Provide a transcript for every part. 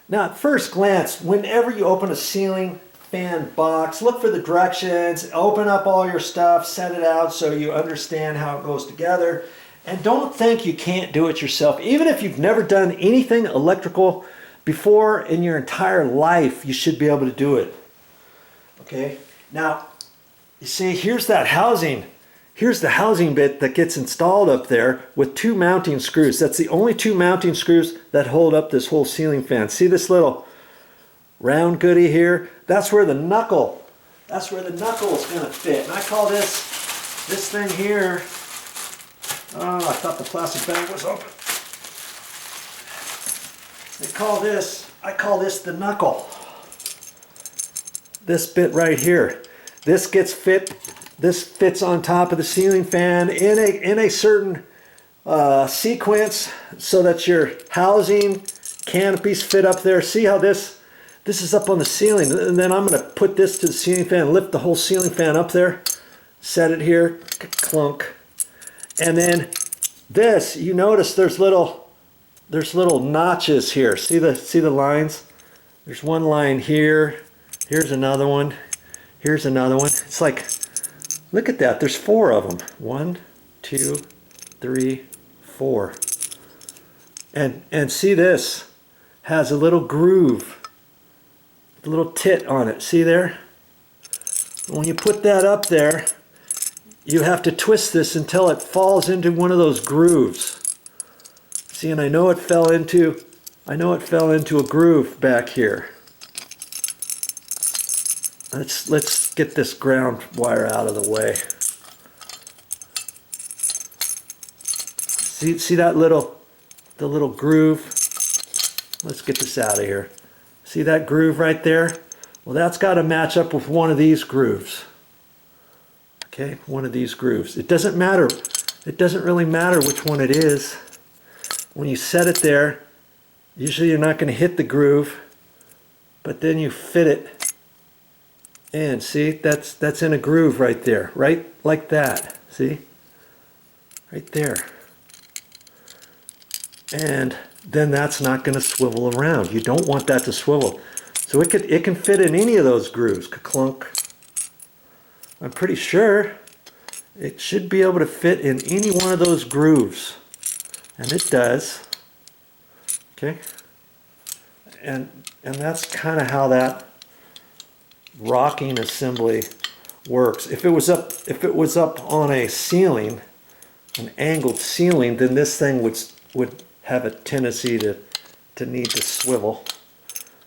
Now at first glance, whenever you open a ceiling fan box, look for the directions, open up all your stuff, set it out so you understand how it goes together. And don't think you can't do it yourself. Even if you've never done anything electrical before in your entire life, you should be able to do it. Okay, now you see here's that housing. Here's the housing bit that gets installed up there with 2 mounting screws. That's the only 2 mounting screws that hold up this whole ceiling fan. See this little round goodie here? That's where the knuckle is going to fit. And I call this thing here, oh, I thought the plastic bag was open. I call this the knuckle. This bit right here. This fits on top of the ceiling fan in a certain sequence so that your housing canopies fit up there. See how this is up on the ceiling, and then I'm going to put this to the ceiling fan, lift the whole ceiling fan up there, set it here, clunk, and then this, you notice there's little notches here. See the lines? There's one line here. Here's another one. Here's another one. It's like, look at that. There's 4 of them. 1, 2, 3, 4. And see, this has a little groove, a little tit on it. See there? When you put that up there, you have to twist this until it falls into one of those grooves. See, and I know it fell into a groove back here. Let's get this ground wire out of the way. See that the little groove? Let's get this out of here. See that groove right there? Well, that's got to match up with one of these grooves. Okay, one of these grooves. It doesn't matter. It doesn't really matter which one it is. When you set it there, usually you're not going to hit the groove, but then you fit it. And see, that's in a groove right there, right like that. See? Right there. And then that's not going to swivel around. You don't want that to swivel. So it can fit in any of those grooves. Ka-clunk. I'm pretty sure it should be able to fit in any one of those grooves. And it does. Okay? And that's kind of how that rocking assembly works. If it was up on a ceiling, an angled ceiling, then this thing would have a tendency to need to swivel.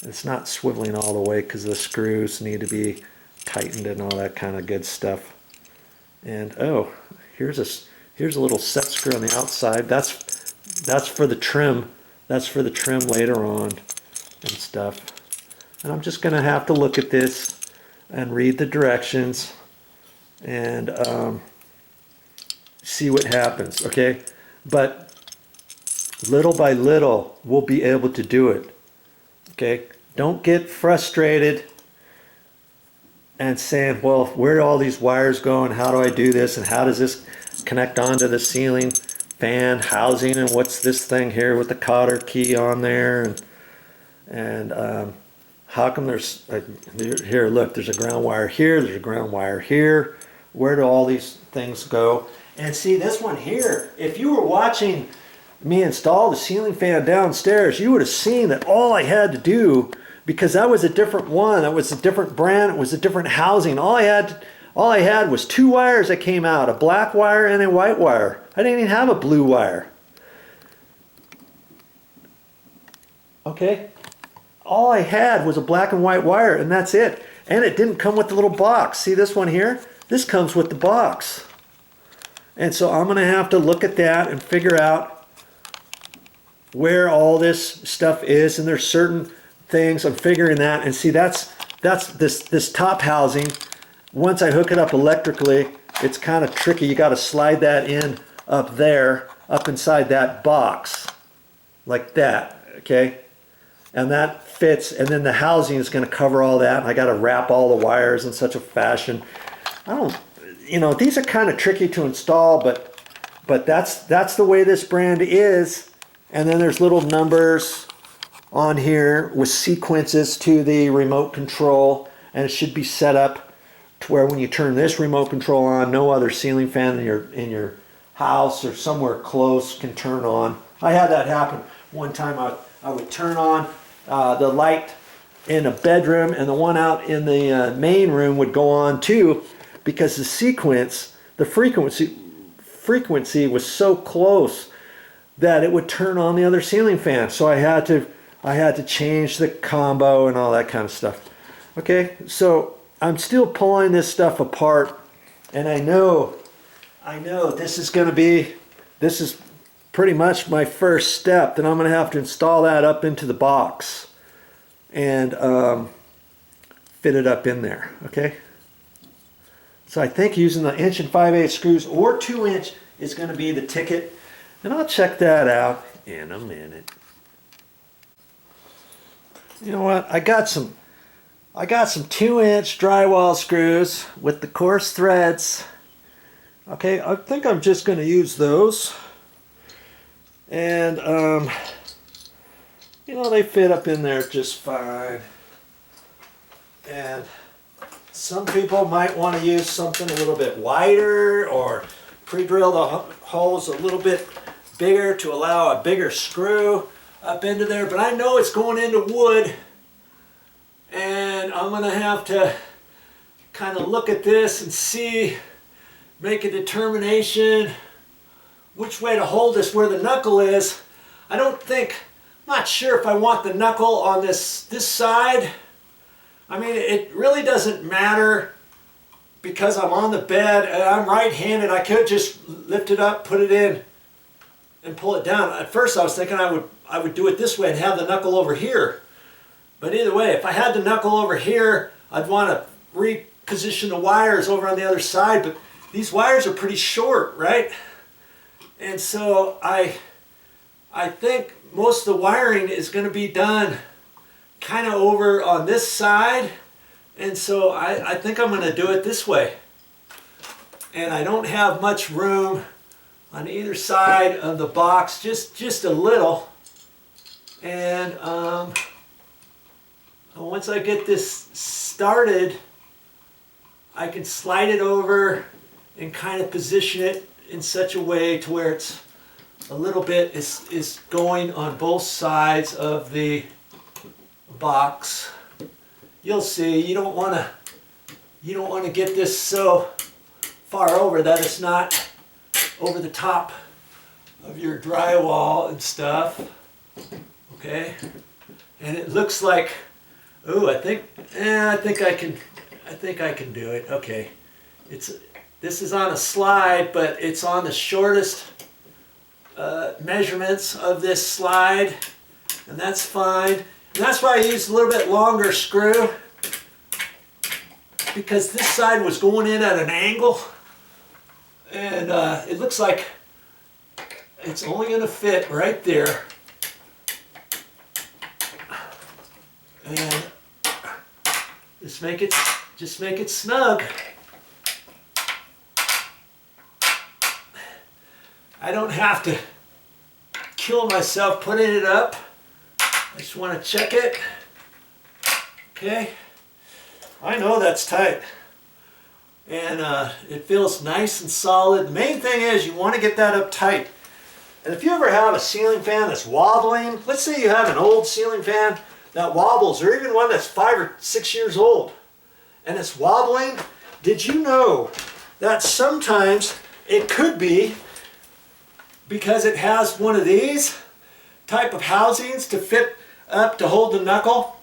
It's not swiveling all the way because the screws need to be tightened and all that kind of good stuff. And oh, here's a little set screw on the outside. That's for the trim. That's for the trim later on and stuff. And I'm just going to have to look at this and read the directions and see what happens, okay? But little by little, we'll be able to do it, okay? Don't get frustrated and saying, well, where do all these wires go and how do I do this and how does this connect onto the ceiling fan housing and what's this thing here with the cotter key on there and how come there's here, look, there's a ground wire here, there's a ground wire here. Where do all these things go? And see this one here, if you were watching me install the ceiling fan downstairs, you would have seen that all I had to do, because that was a different one, that was a different brand, it was a different housing. All I had was 2 wires that came out, a black wire and a white wire. I didn't even have a blue wire. Okay? All I had was a black and white wire, and that's it. And it didn't come with the little box. See this one here? This comes with the box. And so I'm going to have to look at that and figure out where all this stuff is. And there's certain things I'm figuring that. And see, that's this top housing. Once I hook it up electrically, it's kind of tricky. You got to slide that in up there, up inside that box, like that. Okay. And that fits, and then the housing is going to cover all that. And I got to wrap all the wires in such a fashion. These are kind of tricky to install, but that's the way this brand is. And then there's little numbers on here with sequences to the remote control, and it should be set up to where when you turn this remote control on, no other ceiling fan in your house or somewhere close can turn on. I had that happen one time. I would turn on the light in a bedroom, and the one out in the main room would go on too, because the frequency was so close that it would turn on the other ceiling fan. So I had to change the combo and all that kind of stuff. Okay, so I'm still pulling this stuff apart, and I know this is pretty much my first step. Then I'm going to have to install that up into the box and fit it up in there. Okay, so I think using the 1 5/8 screws or 2" is going to be the ticket, and I'll check that out in a minute. You know what? I got some 2" drywall screws with the coarse threads. Okay, I think I'm just going to use those. And, you know, they fit up in there just fine. And some people might want to use something a little bit wider, or pre-drill the holes a little bit bigger to allow a bigger screw up into there. But I know it's going into wood, and I'm going to have to kind of look at this and see, make a determination which way to hold this where the knuckle is. I'm not sure if I want the knuckle on this side. I mean, it really doesn't matter because I'm on the bed and I'm right-handed. I could just lift it up, put it in, and pull it down. At first I was thinking I would do it this way and have the knuckle over here. But either way, if I had the knuckle over here, I'd want to reposition the wires over on the other side, but these wires are pretty short, right? And so I think most of the wiring is going to be done kind of over on this side, and so I think I'm going to do it this way. And I don't have much room on either side of the box, just a little. And once I get this started, I can slide it over and kind of position it in such a way to where it's a little bit is going on both sides of the box. You'll see. You don't want to get this so far over that it's not over the top of your drywall and stuff. Okay, and it looks like, ooh, I think I can do it. Okay, this is on a slide, but it's on the shortest measurements of this slide, and that's fine. And that's why I used a little bit longer screw, because this side was going in at an angle, and it looks like it's only going to fit right there. And just make it snug. I don't have to kill myself putting it up. I just want to check it. Okay. I know that's tight. And it feels nice and solid. The main thing is you want to get that up tight. And if you ever have a ceiling fan that's wobbling, let's say you have an old ceiling fan that wobbles, or even one that's 5 or 6 years old, and it's wobbling, did you know that sometimes it could be because it has one of these type of housings to fit up to hold the knuckle,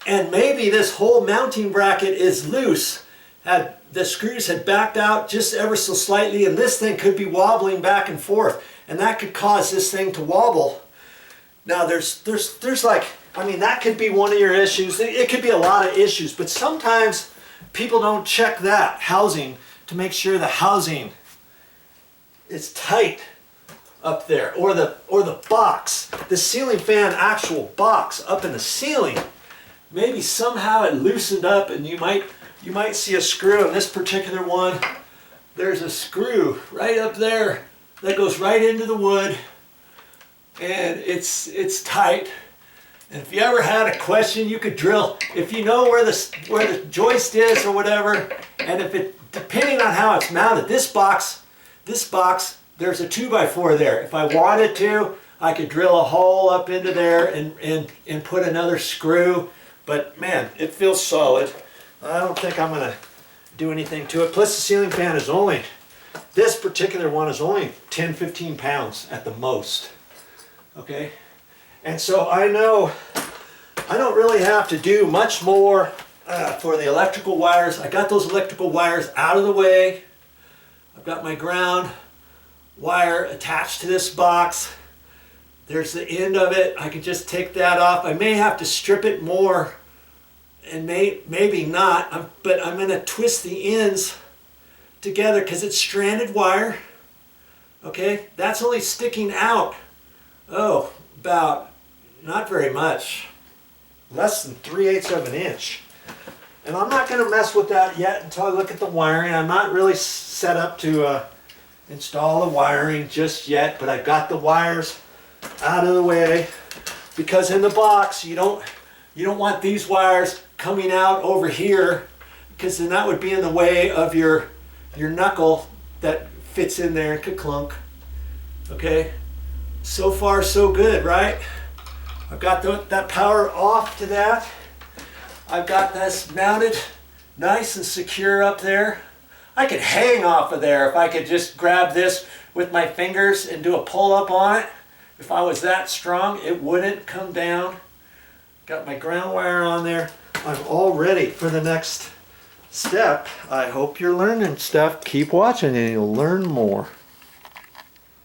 and maybe this whole mounting bracket is loose, the screws had backed out just ever so slightly, and this thing could be wobbling back and forth, and that could cause this thing to wobble. Now there's like, I mean, that could be one of your issues. It could be a lot of issues, but sometimes people don't check that housing to make sure the housing is tight up there, or the box, the ceiling fan actual box up in the ceiling. Maybe somehow it loosened up, and you might see a screw in this particular one. There's a screw right up there that goes right into the wood, and it's tight. And if you ever had a question, you could drill. If you know where the joist is or whatever, and if it, depending on how it's mounted, this box, there's a 2x4 there. If I wanted to, I could drill a hole up into there and put another screw. But man, it feels solid. I don't think I'm gonna do anything to it. Plus the ceiling fan is only, this particular one is only 10, 15 pounds at the most. Okay? And so I know I don't really have to do much more for the electrical wires. I got those electrical wires out of the way. I've got my ground wire attached to this box. There's the end of it. I can just take that off. I may have to strip it more and maybe not, but I'm going to twist the ends together because it's stranded wire. Okay, that's only sticking out, oh, about, not very much, less than 3/8 of an inch. And I'm not going to mess with that yet until I look at the wiring. I'm not really set up to install the wiring just yet, but I've got the wires out of the way because in the box you don't want these wires coming out over here, because then that would be in the way of your knuckle that fits in there and could clunk. Okay, so far so good, right? I've got that power off to that. I've got this mounted nice and secure up there. I could hang off of there if I could just grab this with my fingers and do a pull-up on it. If I was that strong, it wouldn't come down. Got my ground wire on there. I'm all ready for the next step. I hope you're learning stuff. Keep watching and you'll learn more.